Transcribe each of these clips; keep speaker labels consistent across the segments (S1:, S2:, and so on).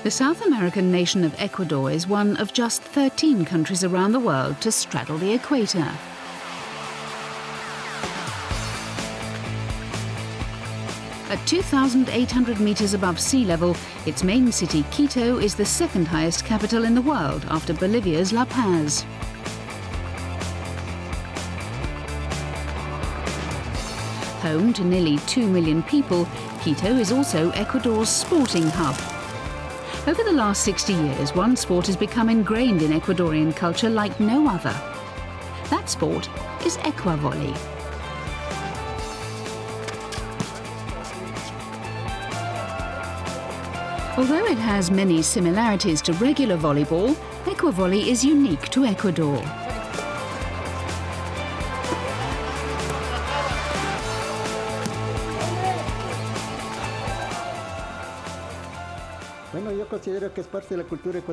S1: The South American nation of Ecuador is one of just 13 countries around the world to straddle the equator. At 2,800 meters above sea level, its main city, Quito, is the second highest capital in the world after Bolivia's La Paz. Home to nearly 2 million people, Quito is also Ecuador's sporting hub. Over the last 60 years, one sport has become ingrained in Ecuadorian culture like no other. That sport is Ecuavolley. Although it has many similarities to regular volleyball, Ecuavolley is unique to Ecuador.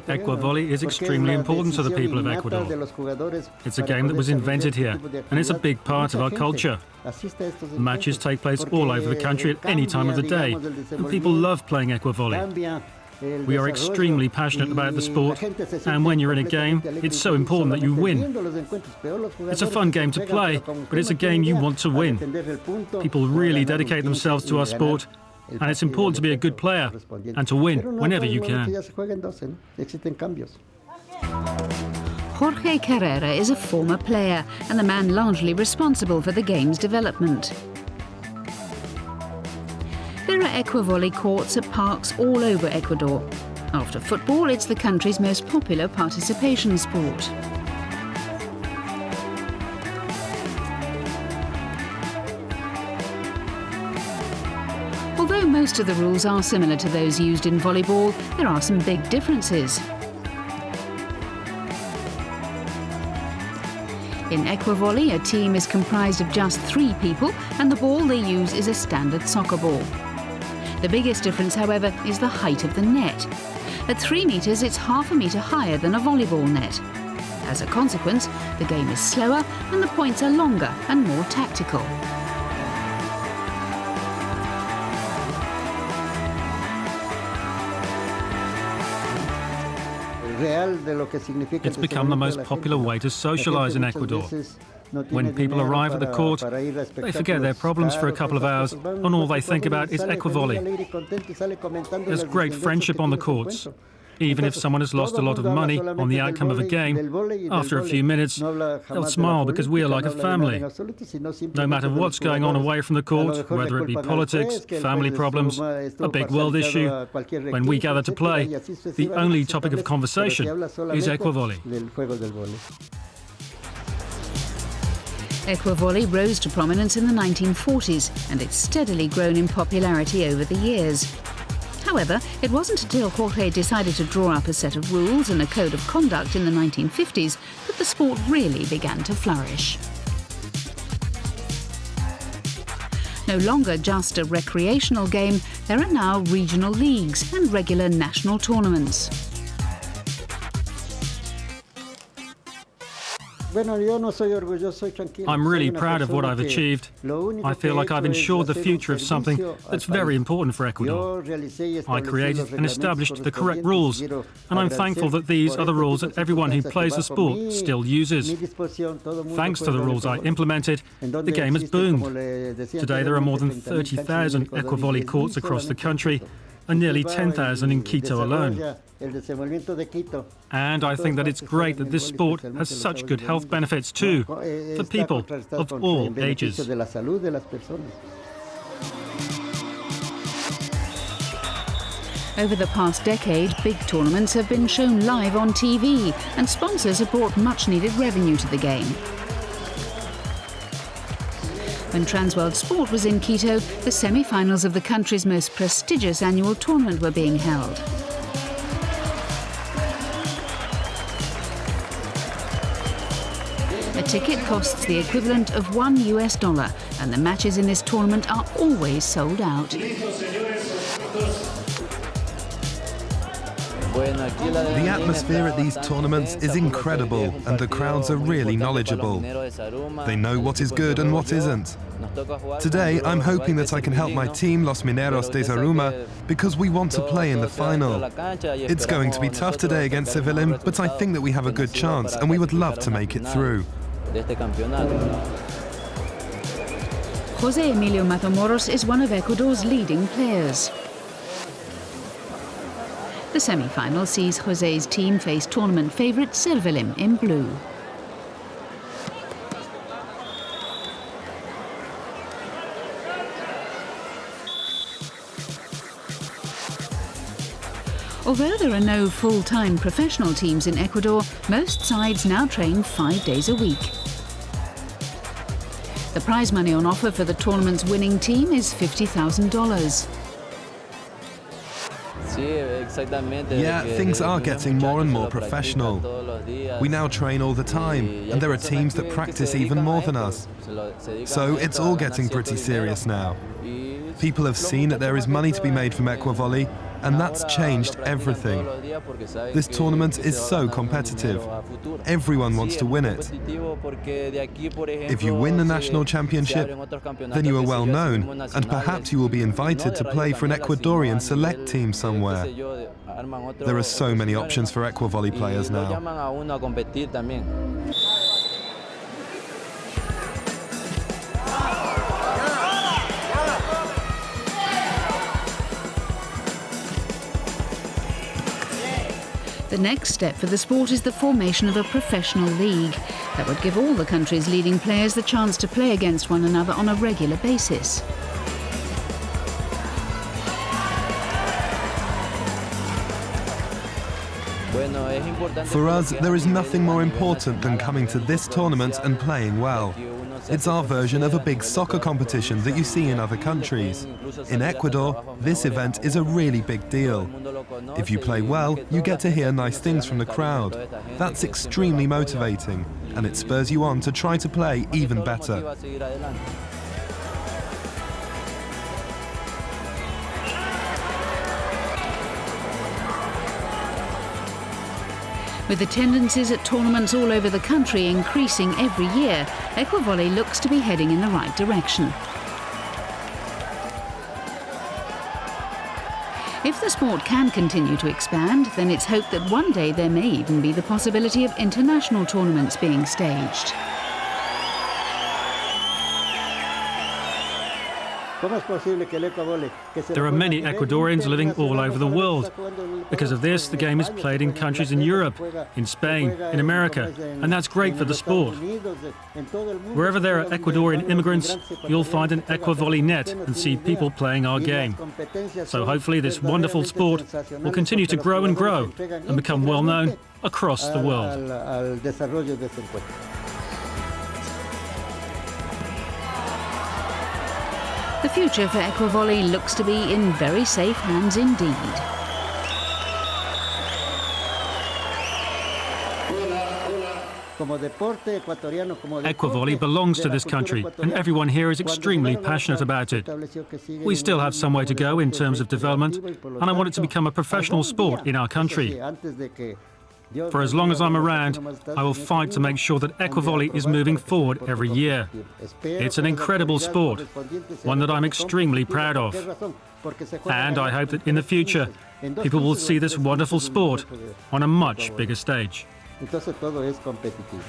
S2: Ecuavoley is extremely important to the people of Ecuador. It's a game that was invented here, and it's a big part of our culture. Matches take place all over the country at any time of the day, and people love playing Ecuavoley. We are extremely passionate about the sport, and when you're in a game, it's so important that you win. It's a fun game to play, but it's a game you want to win. People really dedicate themselves to our sport, and it's important to be a good player and to win whenever you can.
S1: Jorge Carrera is a former player and the man largely responsible for the game's development. There are Ecuavolley courts at parks all over Ecuador. After football, it's the country's most popular participation sport. Although most of the rules are similar to those used in volleyball, there are some big differences. In Ecuavolley, a team is comprised of just 3 people, and the ball they use is a standard soccer ball. The biggest difference, however, is the height of the net. At 3 meters, it's half a meter higher than a volleyball net. As a consequence, the game is slower and the points are longer and more tactical.
S2: It's become the most popular way to socialize in Ecuador. When people arrive at the court, they forget their problems for a couple of hours, and all they think about is Ecuavolley. There's great friendship on the courts. Even if someone has lost a lot of money on the outcome of a game, after a few minutes, they'll smile because we are like a family. No matter what's going on away from the court, whether it be politics, family problems, a big world issue, when we gather to play, the only topic of conversation is Ecuavolley.
S1: Ecuavolley rose to prominence in the 1940s, and it's steadily grown in popularity over the years. However, it wasn't until Jorge decided to draw up a set of rules and a code of conduct in the 1950s that the sport really began to flourish. No longer just a recreational game, there are now regional leagues and regular national tournaments.
S2: I'm really proud of what I've achieved. I feel like I've ensured the future of something that's very important for Ecuador. I created and established the correct rules, and I'm thankful that these are the rules that everyone who plays the sport still uses. Thanks to the rules I implemented, the game has boomed. Today there are more than 30,000 Ecuavolley courts across the country, and nearly 10,000 in Quito alone. And I think that it's great that this sport has such good health benefits too, for people of all ages.
S1: Over the past decade, big tournaments have been shown live on TV, and sponsors have brought much-needed revenue to the game. When Transworld Sport was in Quito, the semi-finals of the country's most prestigious annual tournament were being held. A ticket costs the equivalent of $1, and the matches in this tournament are always sold out.
S3: The atmosphere at these tournaments is incredible and the crowds are really knowledgeable. They know what is good and what isn't. Today I'm hoping that I can help my team, Los Mineros de Zaruma, because we want to play in the final. It's going to be tough today against Sevilim, but I think that we have a good chance and we would love to make it through.
S1: José Emilio Matamoros is one of Ecuador's leading players. The semi-final sees José's team face tournament favourite Sevilim in blue. Although there are no full-time professional teams in Ecuador, most sides now train 5 days a week. The prize money on offer for the tournament's winning team is $50,000.
S3: Yeah, things are getting more and more professional. We now train all the time, and there are teams that practice even more than us. So it's all getting pretty serious now. People have seen that there is money to be made from Ecuavolley, and that's changed everything. This tournament is so competitive. Everyone wants to win it. If you win the national championship, then you are well known, and perhaps you will be invited to play for an Ecuadorian select team somewhere. There are so many options for Ecuavolley players now.
S1: The next step for the sport is the formation of a professional league that would give all the country's leading players the chance to play against one another on a regular basis.
S3: For us, there is nothing more important than coming to this tournament and playing well. It's our version of a big soccer competition that you see in other countries. In Ecuador, this event is a really big deal. If you play well, you get to hear nice things from the crowd. That's extremely motivating, and it spurs you on to try to play even better.
S1: With attendances at tournaments all over the country increasing every year, Ecuavolley looks to be heading in the right direction. If the sport can continue to expand, then it's hoped that one day there may even be the possibility of international tournaments being staged.
S2: There are many Ecuadorians living all over the world. Because of this, the game is played in countries in Europe, in Spain, in America, and that's great for the sport. Wherever there are Ecuadorian immigrants, you'll find an Ecuavolley net and see people playing our game. So hopefully this wonderful sport will continue to grow and become well known across the world.
S1: The future for Ecuavolley looks to be in very safe hands indeed.
S2: Ecuavolley belongs to this country, and everyone here is extremely passionate about it. We still have some way to go in terms of development, and I want it to become a professional sport in our country. For as long as I'm around, I will fight to make sure that Ecuavolley is moving forward every year. It's an incredible sport, one that I'm extremely proud of. And I hope that in the future, people will see this wonderful sport on a much bigger stage.
S4: Entonces todo es competitivo.